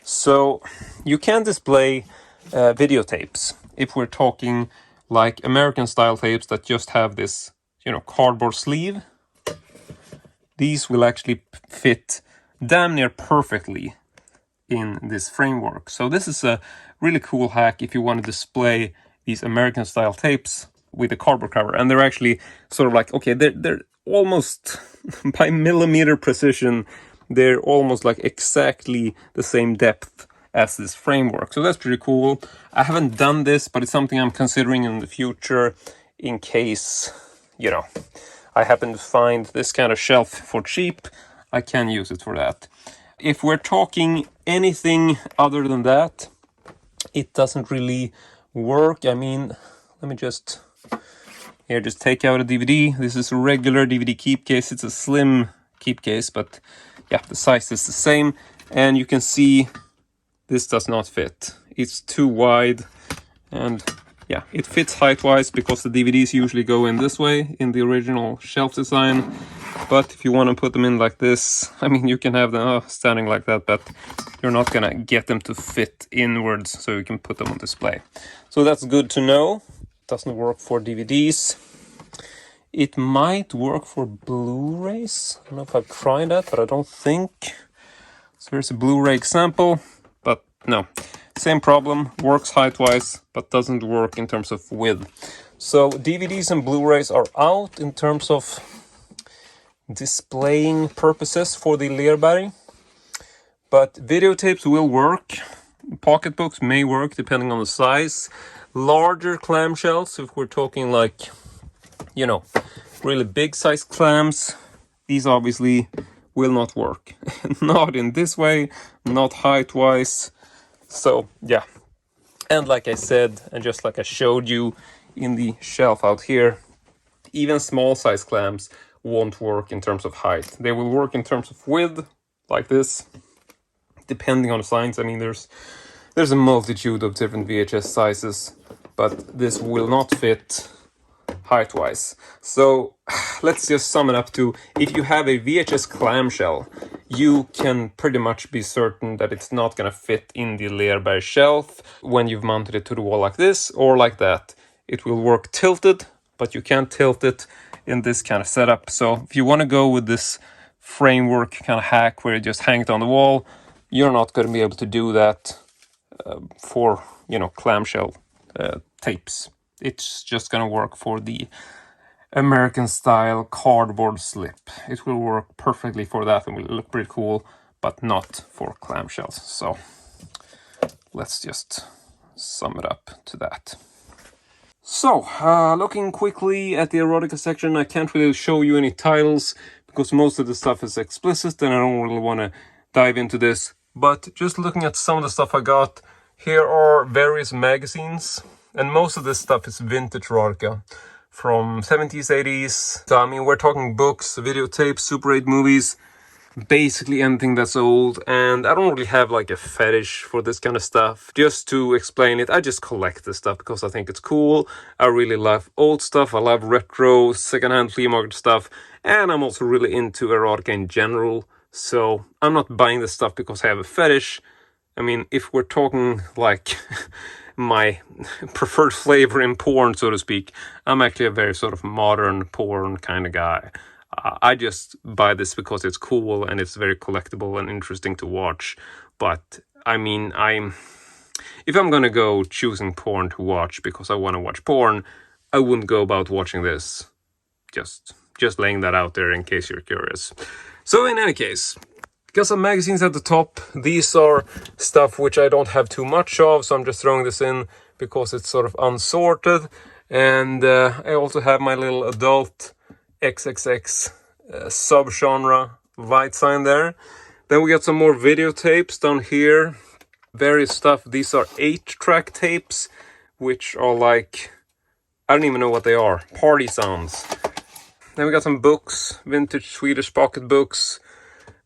So you can display videotapes if we're talking like American style tapes that just have this, cardboard sleeve. These will actually fit damn near perfectly in this framework. So this is a really cool hack if you want to display these American style tapes with a cardboard cover. And they're actually sort of like, okay, they're almost by millimeter precision, they're almost like exactly the same depth as this framework. So that's pretty cool. I haven't done this, but it's something I'm considering in the future in case, I happen to find this kind of shelf for cheap. I can use it for that. If we're talking anything other than that, it doesn't really work. I mean, let me just take out a DVD. This is a regular DVD keep case. It's a slim keep case, but yeah, the size is the same. And you can see this does not fit. It's too wide, and yeah, it fits height-wise because the DVDs usually go in this way in the original shelf design. But if you want to put them in like this, I mean, you can have them standing like that, but you're not gonna get them to fit inwards, so you can put them on display. So that's good to know. Doesn't work for DVDs. It might work for Blu-rays. I don't know if I've tried that, but I don't think. So here's a Blu-ray example, but no. Same problem, works height-wise, but doesn't work in terms of width. So DVDs and Blu-rays are out in terms of displaying purposes for the Lerberg. But videotapes will work. Pocketbooks may work depending on the size. Larger clamshells, if we're talking like, really big size clams, these obviously will not work. Not in this way, not height-wise. So, yeah. And like I said, and just like I showed you in the shelf out here, even small size clams won't work in terms of height. They will work in terms of width, like this, depending on the size. I mean, there's a multitude of different VHS sizes, but this will not fit height-wise. So let's just sum it up to, if you have a VHS clamshell, you can pretty much be certain that it's not going to fit in the Lerberg shelf when you've mounted it to the wall like this or like that. It will work tilted, but you can't tilt it in this kind of setup. So if you want to go with this framework kind of hack where you just hang it on the wall, you're not going to be able to do that for, you know, clamshell tapes. It's just going to work for the American style cardboard slip. It will work perfectly for that and will look pretty cool, but not for clamshells. So let's just sum it up to that. So, looking quickly at the Erotica section, I can't really show you any titles because most of the stuff is explicit and I don't really want to dive into this. But just looking at some of the stuff I got, here are various magazines, and most of this stuff is vintage erotica from 70s, 80s. So, I mean, we're talking books, videotapes, Super 8 movies, basically anything that's old. And I don't really have like a fetish for this kind of stuff. Just to explain it, I just collect this stuff because I think it's cool. I really love old stuff. I love retro, secondhand flea market stuff. And I'm also really into erotica in general. So I'm not buying this stuff because I have a fetish. I mean, if we're talking like my preferred flavor in porn, so to speak, I'm actually a very sort of modern porn kind of guy. I just buy this because it's cool and it's very collectible and interesting to watch. But I mean, if I'm gonna go choosing porn to watch because I want to watch porn, I wouldn't go about watching this. Just laying that out there in case you're curious. So in any case, got some magazines at the top. These are stuff which I don't have too much of, so I'm just throwing this in because it's sort of unsorted. And I also have my little adult XXX subgenre light sign there. Then we got some more videotapes down here. Various stuff. These are 8-track tapes, which are like, I don't even know what they are. Party sounds. Then we got some books, vintage Swedish pocket books,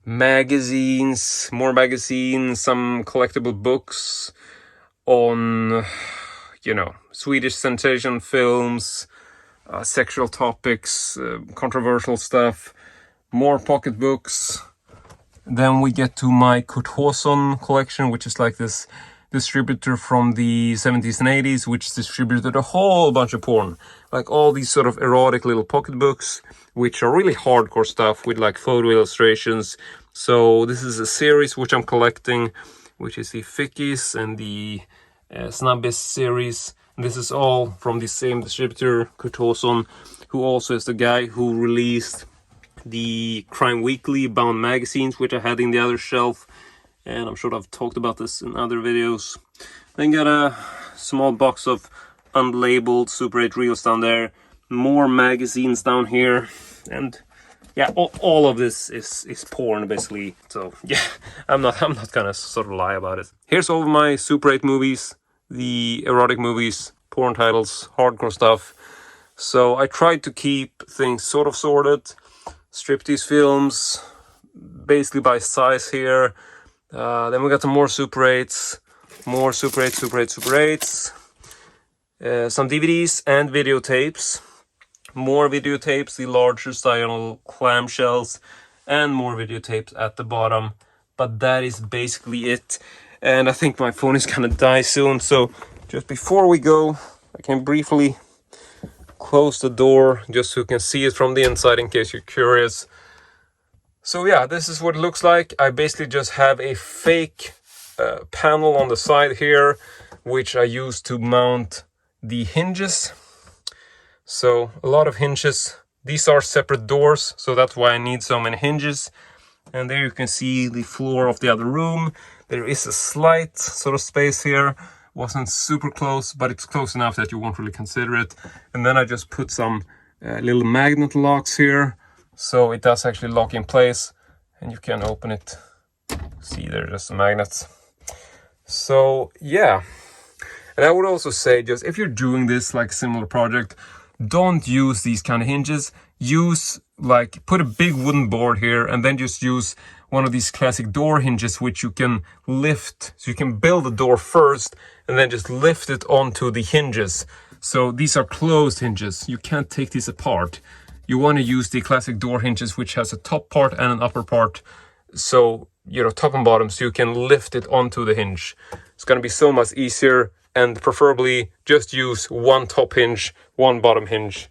magazines, more magazines, some collectible books on, you know, Swedish sensation films, sexual topics, controversial stuff, more pocket books. Then we get to my Kurt Hausson collection, which is like this distributor from the 70s and 80s, which distributed a whole bunch of porn. Like all these sort of erotic little pocket books, which are really hardcore stuff with like photo illustrations. So this is a series which I'm collecting, which is the Fickies and the Snabbis series. This is all from the same distributor, Kurt Hausson, who also is the guy who released the Crime Weekly bound magazines, which I had in the other shelf. And I'm sure I've talked about this in other videos. Then got a small box of unlabeled Super 8 reels down there. More magazines down here. And yeah, all of this is porn basically. So yeah, I'm not gonna sort of lie about it. Here's all of my Super 8 movies, the erotic movies, porn titles, hardcore stuff. So I tried to keep things sort of sorted. Striptease films, basically by size here. Then we got some more Super 8s, more Super 8, Super 8, Super 8s. Some DVDs and videotapes. More videotapes, the larger style clamshells, and more videotapes at the bottom. But that is basically it. And I think my phone is gonna die soon. So just before we go, I can briefly close the door just so you can see it from the inside in case you're curious. So yeah, this is what it looks like. I basically just have a fake panel on the side here, which I use to mount the hinges. So a lot of hinges. These are separate doors, so that's why I need so many hinges. And there you can see the floor of the other room. There is a slight sort of space here. Wasn't super close, but it's close enough that you won't really consider it. And then I just put some little magnet locks here, so it does actually lock in place, and you can open it. See, there's just the magnets. So yeah, and I would also say, just if you're doing this like similar project, don't use these kind of hinges. Use like put a big wooden board here and then just use one of these classic door hinges which you can lift. So you can build the door first and then just lift it onto the hinges. So these are closed hinges. You can't take these apart. You want to use the classic door hinges which has a top part and an upper part. So, you know, top and bottom, so you can lift it onto the hinge. It's going to be so much easier, and preferably just use one top hinge, one bottom hinge.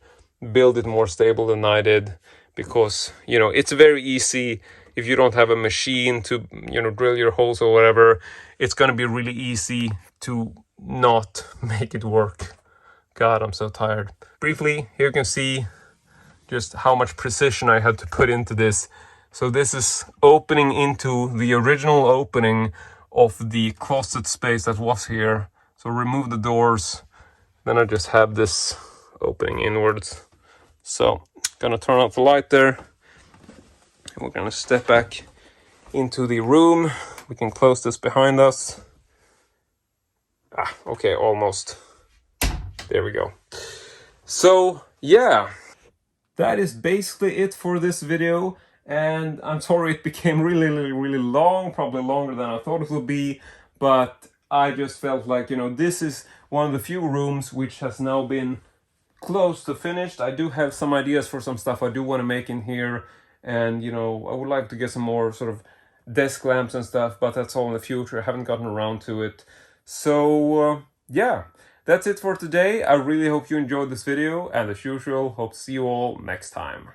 Build it more stable than I did, because, you know, it's very easy if you don't have a machine to, you know, drill your holes or whatever. It's going to be really easy to not make it work. God, I'm so tired. Briefly, here you can see just how much precision I had to put into this. So this is opening into the original opening of the closet space that was here. So remove the doors, then I just have this opening inwards. So gonna turn off the light there. And we're gonna step back into the room. We can close this behind us. Okay, almost. There we go. So yeah, that is basically it for this video. And I'm sorry it became really long, probably longer than I thought it would be, but I just felt like, you know, this is one of the few rooms which has now been close to finished. I do have some ideas for some stuff I do want to make in here, and, you know, I would like to get some more sort of desk lamps and stuff, but that's all in the future. I haven't gotten around to it. So yeah, that's it for today. I really hope you enjoyed this video, and as usual, hope to see you all next time.